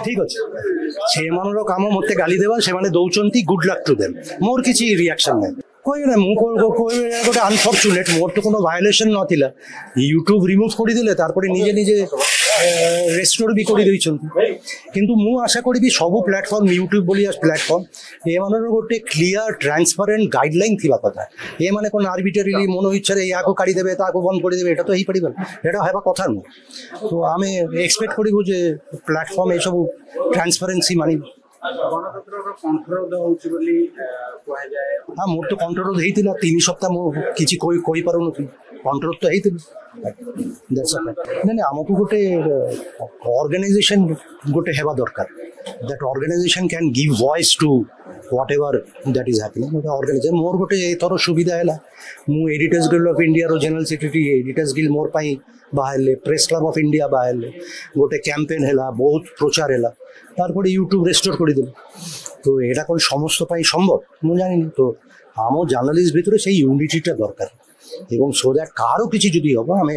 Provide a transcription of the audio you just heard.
ଠିକ ଅଛି ସେମାନଙ୍କର କାମ ମୋତେ ଗାଲି ଦେବା, ସେମାନେ ଦଉଛନ୍ତି ଗୁଡ୍ ଲକ୍ ଟୁ ଦେମ୍, ମୋର କିଛି ରିଆକ୍ସନ୍ ନାହିଁ। କହିବେ ମୁଁ ଗୋଟେ ଅନଫର୍ଚୁନେଟ୍, ମୋର ତ কোনো ଭାয়োଲେସନ୍ ନଥିଲା, ୟୁଟ୍ୟୁବ୍ ରିମୁଭ୍ କରିଦେଲେ ତାরপরে ନିଜେ ନିଜେ ରେଷ୍ଟୋର ବି କରିଦେଇଛନ୍ତି। କିନ୍ତୁ ମୁଁ ଆଶା କରିବି ସବୁ ପ୍ଲାଟଫର୍ମ, ୟୁଟ୍ୟୁବ୍ ଭଳିଆ ପ୍ଲାଟଫର୍ମ, ଏମାନଙ୍କର ଗୋଟେ କ୍ଲିୟର ଟ୍ରାନ୍ସପାରେଣ୍ଟ ଗାଇଡଲାଇନ୍ ଥିବା କଥା। ଏମାନେ କ'ଣ ଆର୍ବିଟ୍ରାରିଲି ମନ ଇଚ୍ଛାରେ ୟାକୁ କାଢ଼ିଦେବେ ତାକୁ ବନ୍ଦ କରିଦେବେ, এটা ତ ହେଇପାରିବନି, এটা ହେବା କଥା ନୁହଁ। ତ ଆମେ ଏକ୍ସପେକ୍ଟ କରିବୁ ଯେ ପ୍ଲାଟଫର୍ମ ଏସବୁ ଟ୍ରାନ୍ସପାରେନ୍ସି ମାନିବ। ହଁ ମୋର ତ କଣ୍ଟ୍ରୋଲ ହେଇଥିଲା 3 ସପ୍ତାହ, ମୁଁ କିଛି କହିପାରୁନଥିଲି, କଣ୍ଟ୍ରୋଲ ତ ହେଇଥିଲି। ନାଇଁ ଆମକୁ ଗୋଟେ ଅର୍ଗାନାଇଜେସନ୍ ଗୋଟେ ହେବା ଦରକାର, that organisation can give voice to whatever that is ଇଜ୍ ହ୍ୟାପିଂ। ଗୋଟେ ଅର୍ଗାନାଇଜେସନ୍ ମୋର ଗୋଟେ ଏଥର ସୁବିଧା ହେଲା, ମୁଁ ଏଡିଟର୍ସ ଗିଲ୍ଡ ଅଫ୍ ଇଣ୍ଡିଆର ଜେନେରାଲ ସେକ୍ରେଟାରୀ, ଏଡିଟର୍ସ ଗିଲ୍ଡ ମୋର ପାଇଁ ବାହାରିଲେ, ପ୍ରେସ୍ କ୍ଲବ୍ ଅଫ୍ ଇଣ୍ଡିଆ ବାହାରିଲେ, ଗୋଟେ କ୍ୟାମ୍ପେନ୍ ହେଲା, ବହୁତ ପ୍ରଚାର ହେଲା, তারপরে ୟୁଟ୍ୟୁବ୍ ରେଷ୍ଟୋର କରିଦେଲେ। তো এটা କ'ଣ ସମସ୍ତ ପାଇଁ ସମ୍ଭବ ମୁଁ ଜାଣିନି। ତ ଆମ ଜର୍ଣ୍ଣାଲିଷ୍ଟ ଭିତରେ ସେଇ ୟୁନିଟିଟା ଦରକାର, ଏବଂ ସୋ ଦ୍ୟାଟ୍ କାହାର କିଛି ଯଦି ହେବ ଆମେ